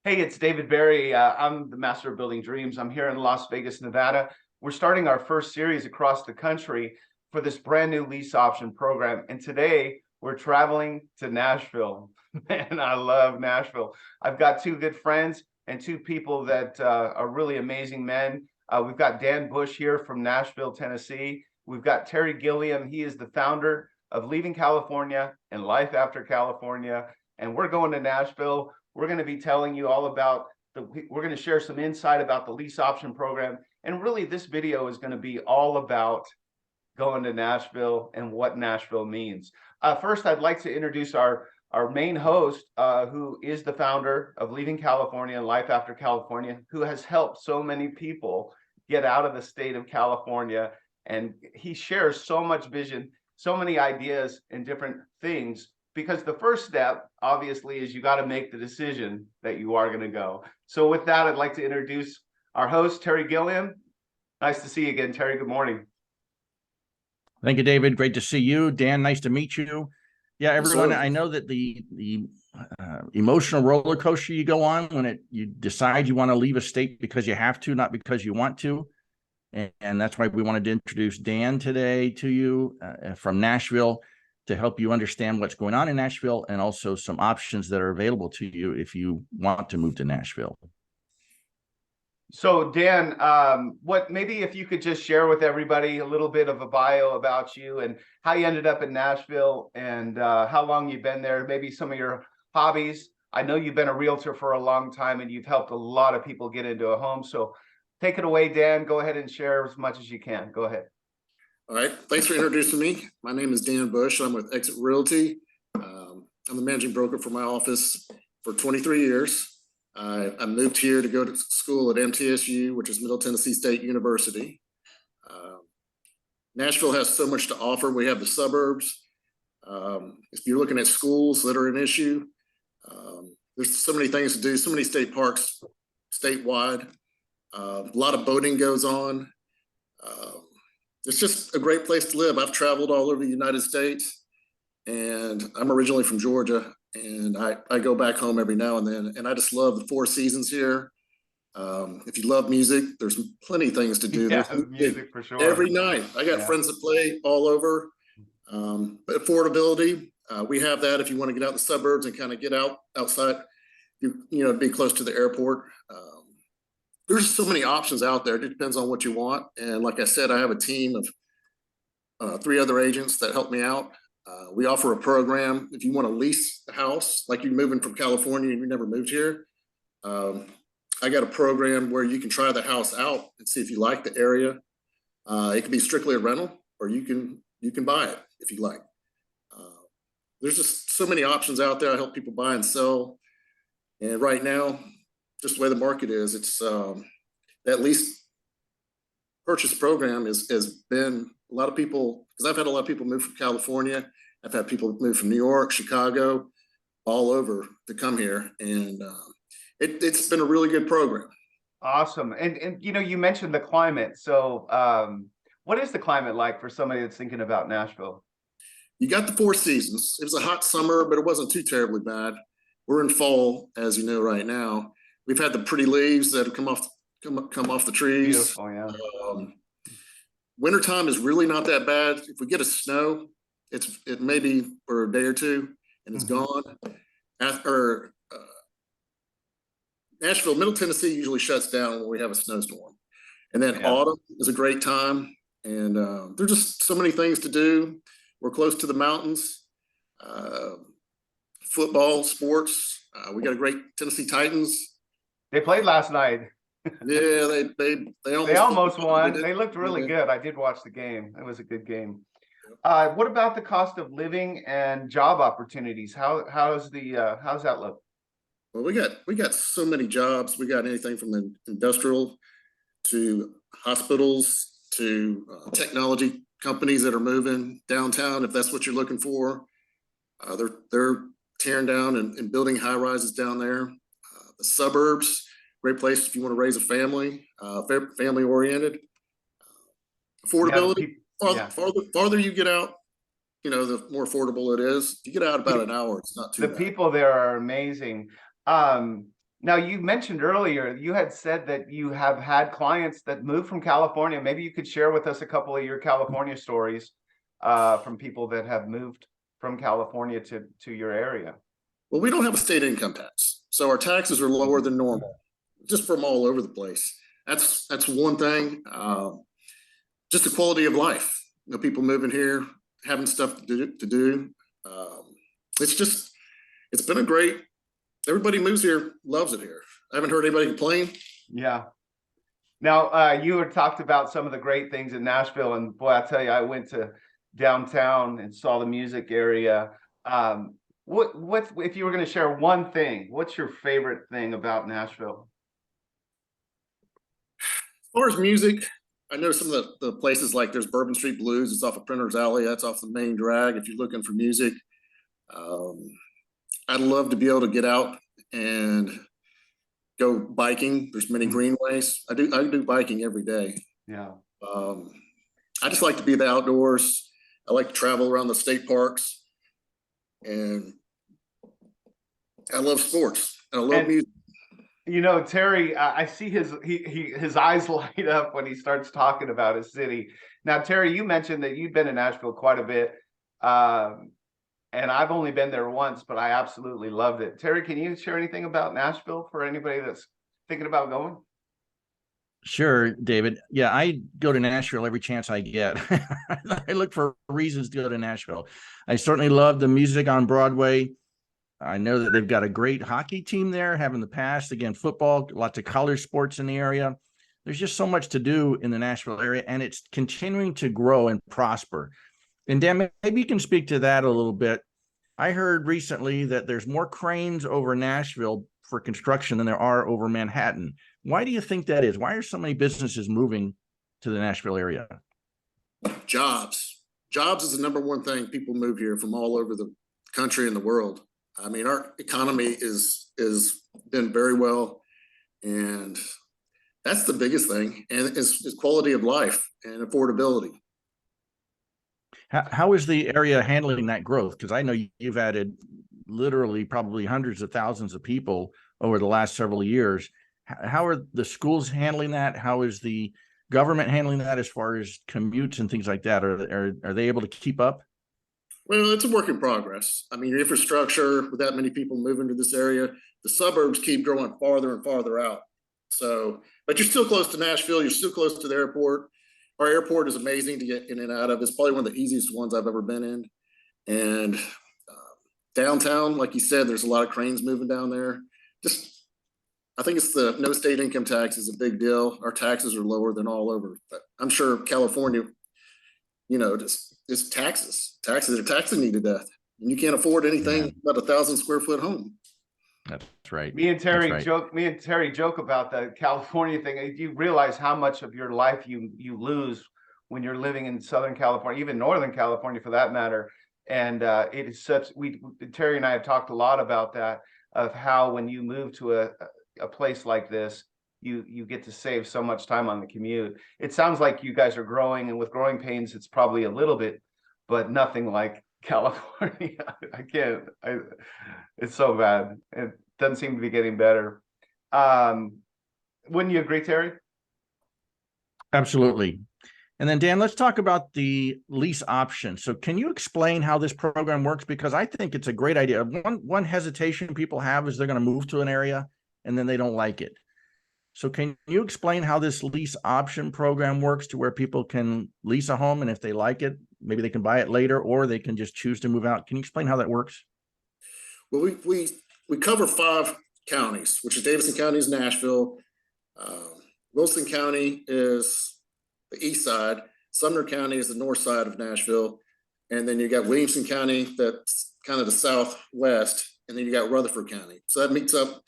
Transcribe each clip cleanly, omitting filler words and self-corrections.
Hey, it's David Barry. I'm the master of building dreams. I'm here in Las Vegas, Nevada. We're starting our first series across the country for this brand new lease option program. And today we're traveling to Nashville. Man, I love Nashville. I've got two good friends and two people that are really amazing men. We've got Dan Bush here from Nashville, Tennessee. We've got Terry Gilliam. He is the founder of Leaving California and Life After California. And we're going to Nashville. We're going to be telling you all about we're going to share some insight about the lease option program. And really, this video is going to be all about going to Nashville and what Nashville means. First, I'd like to introduce our main host, who is the founder of Leaving California and Life After California, who has helped so many people get out of the state of California. And he shares so much vision, so many ideas and different things. Because the first step, obviously, is you got to make the decision that you are going to go. So with that, I'd like to introduce our host, Terry Gilliam. Nice to see you again, Terry. Good morning. Thank you, David. Great to see you. Dan, nice to meet you. Yeah, everyone, I know that the emotional roller coaster you go on when you decide you want to leave a state because you have to, not because you want to. And that's why we wanted to introduce Dan today to you from Nashville, to help you understand what's going on in Nashville and also some options that are available to you if you want to move to Nashville. So Dan, maybe if you could just share with everybody a little bit of a bio about you and how you ended up in Nashville and how long you've been there, maybe some of your hobbies. I know you've been a realtor for a long time and you've helped a lot of people get into a home. So take it away, Dan. Go ahead and share as much as you can. Go ahead. All right. Thanks for introducing me. My name is Dan Bush. I'm with Exit Realty. I'm the managing broker for my office for 23 years. I moved here to go to school at MTSU, which is Middle Tennessee State University. Nashville has so much to offer. We have the suburbs. If you're looking at schools that are an issue, there's so many things to do, so many state parks statewide. A lot of boating goes on. It's just a great place to live. I've traveled all over the United States, and I'm originally from Georgia, and I go back home every now and then, and I just love the four seasons here. If you love music, there's plenty of things to do. Yeah, music for sure. Every night. I got friends that play all over. But affordability, we have that if you want to get out in the suburbs and kind of get outside, be close to the airport. There's so many options out there. It depends on what you want. And like I said, I have a team of 3 other agents that help me out. We offer a program. If you want to lease a house, like you're moving from California and you never moved here, I got a program where you can try the house out and see if you like the area. It can be strictly a rental, or you can buy it if you like. There's just so many options out there. I help people buy and sell. And right now, just the way the market is, it's that lease purchase program has been a lot of people, because I've had a lot of people move from California. I've had people move from New York, Chicago, all over to come here. And it's been a really good program. Awesome. And you mentioned the climate. So what is the climate like for somebody that's thinking about Nashville? You got the 4 seasons. It was a hot summer, but it wasn't too terribly bad. We're in fall, as you know, right now. We've had the pretty leaves that have come off the trees. Beautiful, yeah. Wintertime is really not that bad. If we get a snow, it may be for a day or two, and it's gone. Nashville, Middle Tennessee usually shuts down when we have a snowstorm. And then autumn is a great time. And there's just so many things to do. We're close to the mountains. Football, sports. We got a great Tennessee Titans. They played last night. Yeah, they almost won. They looked really good. I did watch the game. It was a good game. What about the cost of living and job opportunities? How's that look? Well, we got so many jobs. We got anything from the industrial to hospitals to technology companies that are moving downtown. If that's what you're looking for, they're tearing down and building high rises down there. The suburbs, great place if you want to raise a family, family oriented. Affordability, farther you get out, the more affordable it is. If you get out about an hour, it's not too bad. The people there are amazing. Now, you mentioned earlier, you had said that you have had clients that moved from California. Maybe you could share with us a couple of your California stories from people that have moved from California to your area. Well, we don't have a state income tax, so our taxes are lower than normal, just from all over the place. That's one thing. Just the quality of life. You know, people moving here, having stuff to do. It's been a great. Everybody moves here, loves it here. I haven't heard anybody complain. Yeah. Now, you had talked about some of the great things in Nashville, and boy, I tell you, I went to downtown and saw the music area. What if you were going to share one thing? What's your favorite thing about Nashville? As far as music, I know some of the places like there's Bourbon Street Blues. It's off of Printer's Alley. That's off the main drag. If you're looking for music, I'd love to be able to get out and go biking. There's many greenways. I do biking every day. Yeah. I just like to be in the outdoors. I like to travel around the state parks, and I love sports and I love music. You know, Terry, I see his eyes light up when he starts talking about his city. Now, Terry, you mentioned that you've been in Nashville quite a bit, and I've only been there once, but I absolutely loved it. Terry, can you share anything about Nashville for anybody that's thinking about going? Sure, David. Yeah, I go to Nashville every chance I get. I look for reasons to go to Nashville. I certainly love the music on Broadway. I know that they've got a great hockey team there, have in the past. Again, football, lots of college sports in the area. There's just so much to do in the Nashville area, and it's continuing to grow and prosper. And Dan, maybe you can speak to that a little bit. I heard recently that there's more cranes over Nashville for construction than there are over Manhattan. Why do you think that is? Why are so many businesses moving to the Nashville area? Jobs. Jobs is the number one thing. People move here from all over the country and the world. I mean, our economy is been very well, and that's the biggest thing. And is quality of life and affordability. How is the area handling that growth? Because I know you've added literally probably hundreds of thousands of people over the last several years. How are the schools handling that? How is the government handling that as far as commutes and things like that? Are they able to keep up? Well, it's a work in progress. I mean, infrastructure, with that many people moving to this area, the suburbs keep growing farther and farther out. So, but you're still close to Nashville. You're still close to the airport. Our airport is amazing to get in and out of. It's probably one of the easiest ones I've ever been in. And downtown, like you said, there's a lot of cranes moving down there. Just, I think it's the no state income tax is a big deal. Our taxes are lower than all over. But I'm sure California, you know, just taxes. Taxes are taxing you to death. And you can't afford anything but 1,000 square foot home. That's right. Me and Terry right. joke about the California thing. You realize how much of your life you lose when you're living in Southern California, even Northern California for that matter. And it is such, Terry and I have talked a lot about that, of how when you move to a place like this, you get to save so much time on the commute. It sounds like you guys are growing, and with growing pains, it's probably a little bit, but nothing like California. It's so bad. It doesn't seem to be getting better. Wouldn't you agree, Terry? Absolutely. And then Dan, let's talk about the lease option. So can you explain how this program works? Because I think it's a great idea. One hesitation people have is they're going to move to an area and then they don't like it. So can you explain how this lease option program works to where people can lease a home, and if they like it, maybe they can buy it later, or they can just choose to move out? Can you explain how that works? Well, we cover 5 counties, which is Davidson County is Nashville. Wilson County is the east side. Sumner County is the north side of Nashville. And then you got Williamson County, that's kind of the southwest. And then you got Rutherford County. So that meets up.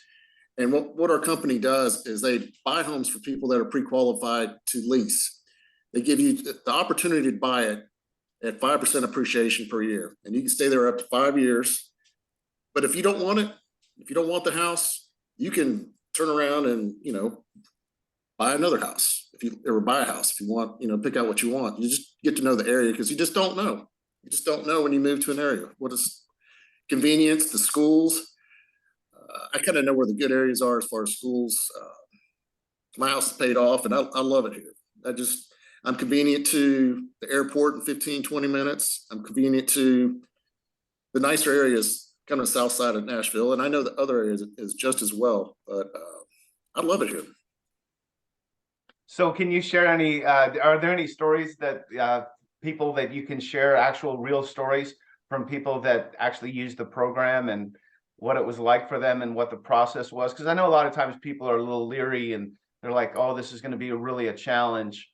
And what our company does is they buy homes for people that are pre-qualified to lease. They give you the opportunity to buy it at 5% appreciation per year. And you can stay there up to 5 years. But if you don't want it, if you don't want the house, you can turn around and, you know, buy another house. Or buy a house if you want, you know, pick out what you want. You just get to know the area, because you just don't know. You just don't know when you move to an area. What is convenience, the schools, I kind of know where the good areas are as far as schools. My house is paid off and I love it here. I'm convenient to the airport in 15, 20 minutes. I'm convenient to the nicer areas, kind of south side of Nashville. And I know the other areas is just as well, but I love it here. So can you share any, are there any stories that people that you can share, actual real stories from people that actually used the program and what it was like for them and what the process was? Because I know a lot of times people are a little leery and they're like, oh, this is going to be really a challenge.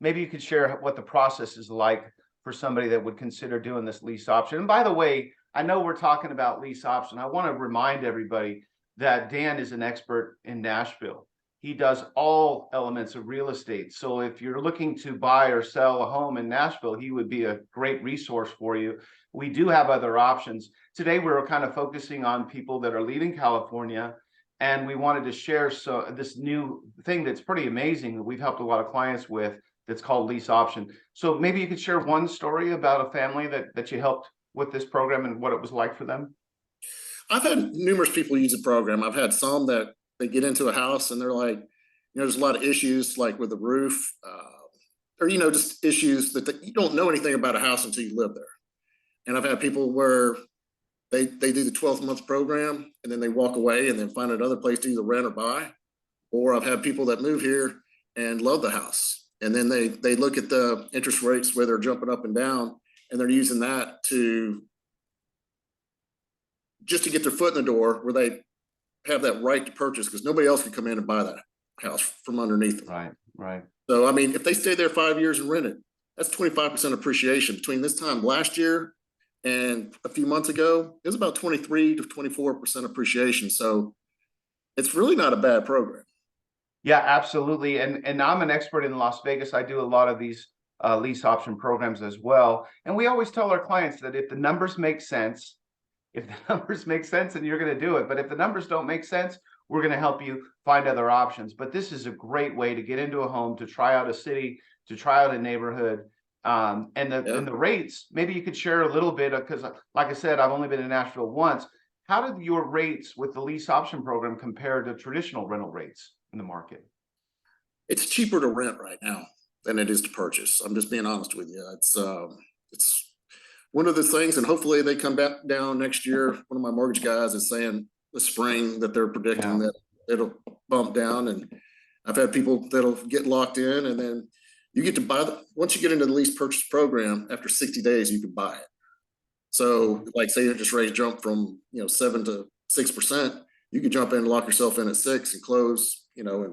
Maybe you could share what the process is like for somebody that would consider doing this lease option. And by the way, I know we're talking about lease option. I want to remind everybody that Dan is an expert in Nashville. He does all elements of real estate. So if you're looking to buy or sell a home in Nashville, he would be a great resource for you. We do have other options. Today, we're kind of focusing on people that are leaving California, and we wanted to share this new thing that's pretty amazing that we've helped a lot of clients with, that's called lease option. So maybe you could share one story about a family that you helped with this program and what it was like for them. I've had numerous people use the program. I've had some that they get into a house and they're like, there's a lot of issues like with the roof, or, just issues that you don't know anything about a house until you live there. And I've had people where they do the 12-month program and then they walk away and then find another place to either rent or buy. Or I've had people that move here and love the house. And then they look at the interest rates where they're jumping up and down, and they're using that just to get their foot in the door where they have that right to purchase, because nobody else can come in and buy that house from underneath them. Right. So, I mean, if they stay there 5 years and rent it, that's 25% appreciation. Between this time last year and a few months ago, it was about 23 to 24% appreciation. So it's really not a bad program. Yeah, absolutely. And I'm an expert in Las Vegas. I do a lot of these lease option programs as well. And we always tell our clients that if the numbers make sense, and you're going to do it. But if the numbers don't make sense, we're going to help you find other options. But this is a great way to get into a home, to try out a city, to try out a neighborhood. And the rates, maybe you could share a little bit, because like I said, I've only been in Nashville once. How did your rates with the lease option program compare to traditional rental rates in the market? It's cheaper to rent right now than it is to purchase. I'm just being honest with you. It's one of the things, and hopefully they come back down next year. One of my mortgage guys is saying the spring that they're predicting that it'll bump down. And I've had people that'll get locked in, and then you get to buy once you get into the lease purchase program, after 60 days, you can buy it. So like say interest rates jump from 7 to 6%, you could jump in and lock yourself in at 6 and close, in a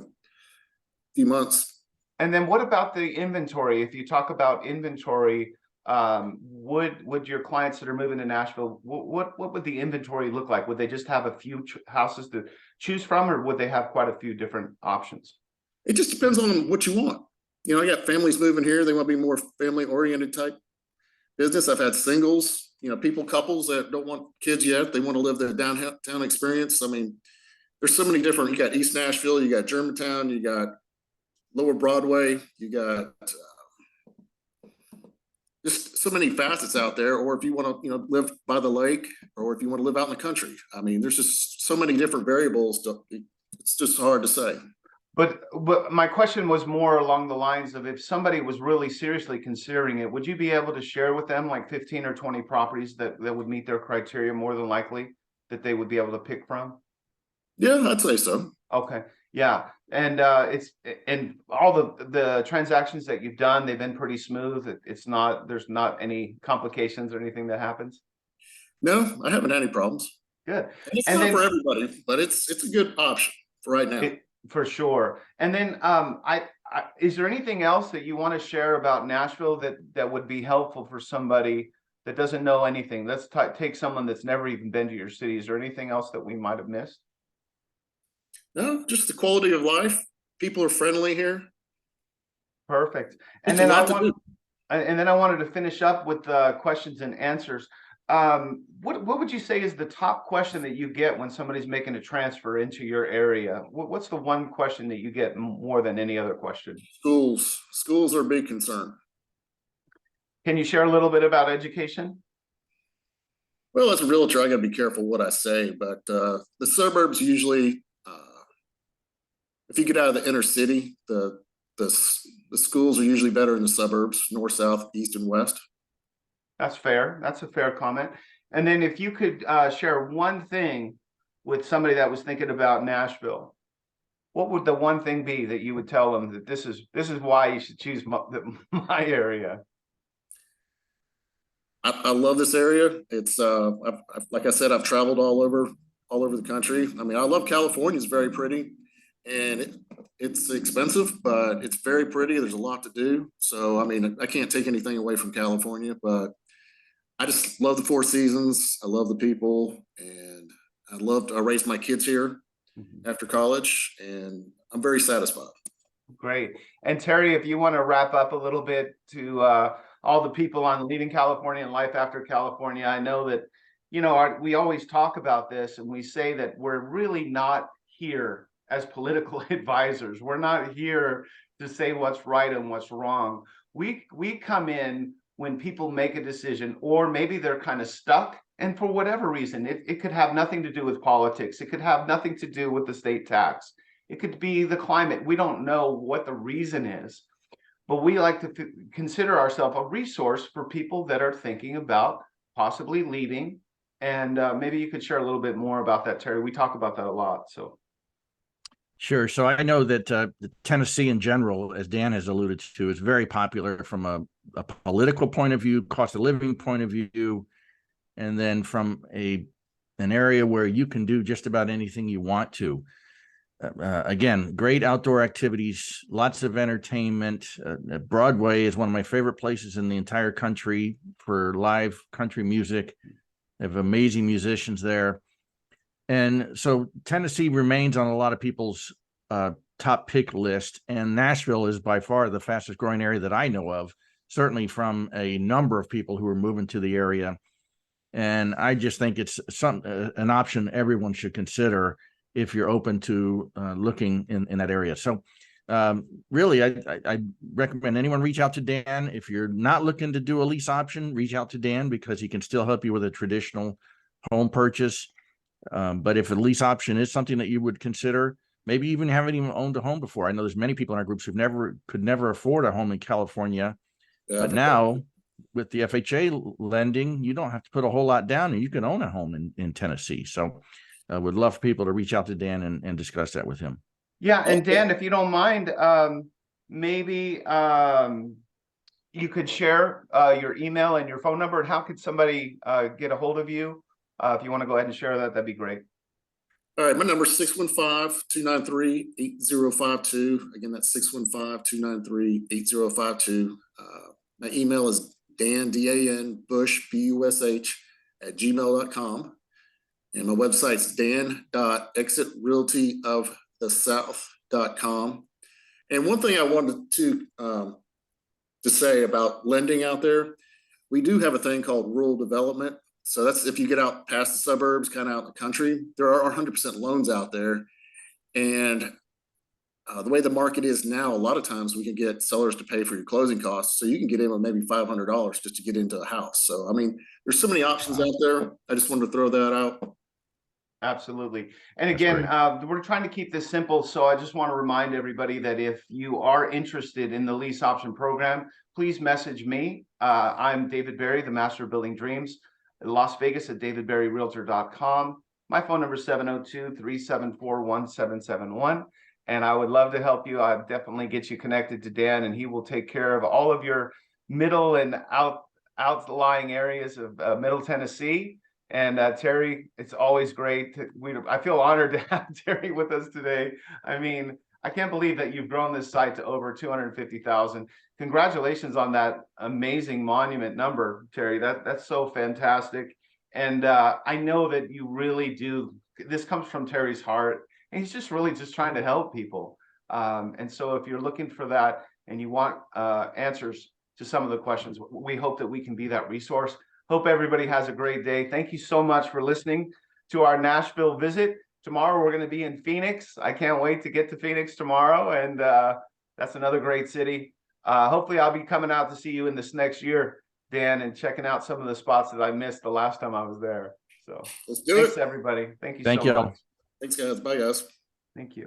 few months. And then what about the inventory? If you talk about inventory, would your clients that are moving to Nashville, what would the inventory look like? Would they just have a few houses to choose from, or would they have quite a few different options? It just depends on what you want. I got families moving here. They want to be more family oriented type business. I've had singles, couples that don't want kids yet. They want to live their downtown experience. I mean, there's so many different, you got East Nashville, you got Germantown, you got Lower Broadway, you got just so many facets out there. Or if you want to, live by the lake, or if you want to live out in the country. I mean, there's just so many different variables. It's just hard to say. But my question was more along the lines of, if somebody was really seriously considering it, would you be able to share with them like 15 or 20 properties that would meet their criteria, more than likely, that they would be able to pick from? Yeah, I'd say so. Okay. Yeah. And and all the transactions that you've done, they've been pretty smooth. There's not any complications or anything that happens. No, I haven't had any problems. Good. And it's not for everybody, but it's a good option for right now. For sure. And then is there anything else that you want to share about Nashville that would be helpful for somebody that doesn't know anything? Let's take someone that's never even been to your city. Is there anything else that we might have missed? No, just the quality of life. People are friendly here. Perfect. And then I wanted to finish up with questions and answers. What would you say is the top question that you get when somebody's making a transfer into your area? What's the one question that you get more than any other question? Schools are a big concern. Can you share a little bit about education? Well, as a realtor, I got to be careful what I say, but the suburbs usually, if you get out of the inner city, the schools are usually better in the suburbs, north, south, east, and west. That's fair. That's a fair comment. And then if you could share one thing with somebody that was thinking about Nashville, what would the one thing be that you would tell them that this is why you should choose my area? I love this area. It's like I said, I've traveled all over the country. I mean, I love California. It's very pretty, and it's expensive, but it's very pretty. There's a lot to do. So, I mean, I can't take anything away from California, but I just love the Four Seasons. I love the people, and I raised my kids here after college, and I'm very satisfied. Great. And Terry, if you want to wrap up a little bit to all the people on leaving California and life after California, I know that, we always talk about this and we say that we're really not here as political advisors. We're not here to say what's right and what's wrong. We come in when people make a decision, or maybe they're kind of stuck. And for whatever reason, it could have nothing to do with politics. It could have nothing to do with the state tax. It could be the climate. We don't know what the reason is, but we like to consider ourselves a resource for people that are thinking about possibly leaving. And maybe you could share a little bit more about that, Terry. We talk about that a lot. So. Sure. So I know that Tennessee in general, as Dan has alluded to, is very popular from a political point of view, cost of living point of view, and then from an area where you can do just about anything you want to. Again, great outdoor activities, lots of entertainment. Broadway is one of my favorite places in the entire country for live country music. They have amazing musicians there. And so Tennessee remains on a lot of people's top pick list. And Nashville is by far the fastest growing area that I know of, certainly from a number of people who are moving to the area. And I just think it's an option everyone should consider if you're open to looking in that area. So really, I recommend anyone reach out to Dan. If you're not looking to do a lease option, reach out to Dan because he can still help you with a traditional home purchase. But if a lease option is something that you would consider, maybe even haven't even owned a home before. I know there's many people in our groups who could never afford a home in California. Yeah, but now with the FHA lending, you don't have to put a whole lot down and you can own a home in Tennessee. So I would love for people to reach out to Dan and discuss that with him. Yeah. And Dan, if you don't mind, maybe you could share your email and your phone number, and how could somebody get a hold of you? If you want to go ahead and share that, that'd be great. All right. My number is 615-293-8052. Again, that's 615-293-8052. My email is Dan Bush, BUSH @gmail.com. And my website's dan.exitrealtyofthesouth.com. And one thing I wanted to say about lending out there, we do have a thing called rural development. So that's if you get out past the suburbs, kind of out in the country, there are 100% loans out there. And the way the market is now, a lot of times we can get sellers to pay for your closing costs. So you can get in with maybe $500 just to get into a house. So, I mean, there's so many options out there. I just wanted to throw that out. Absolutely. And again, we're trying to keep this simple. So I just want to remind everybody that if you are interested in the lease option program, please message me. I'm David Berry, the Master of Building Dreams, in Las Vegas at davidberryrealtor.com. My phone number is 702-374-1771. And I would love to help you. I'd definitely get you connected to Dan, and he will take care of all of your middle and outlying areas of Middle Tennessee. And Terry, it's always great. I feel honored to have Terry with us today. I mean, I can't believe that you've grown this site to over 250,000. Congratulations on that amazing monument number, Terry. That's so fantastic. And I know that you really do. This comes from Terry's heart. And he's just really just trying to help people. And so if you're looking for that and you want answers to some of the questions, we hope that we can be that resource. Hope everybody has a great day. Thank you so much for listening to our Nashville visit. Tomorrow we're going to be in Phoenix. I can't wait to get to Phoenix tomorrow. And that's another great city. Hopefully I'll be coming out to see you in this next year. Dan, and checking out some of the spots that I missed the last time I was there. So Let's do thanks, it. everybody. Thank you Thank so you. much. Thanks, guys. Bye, guys. Thank you.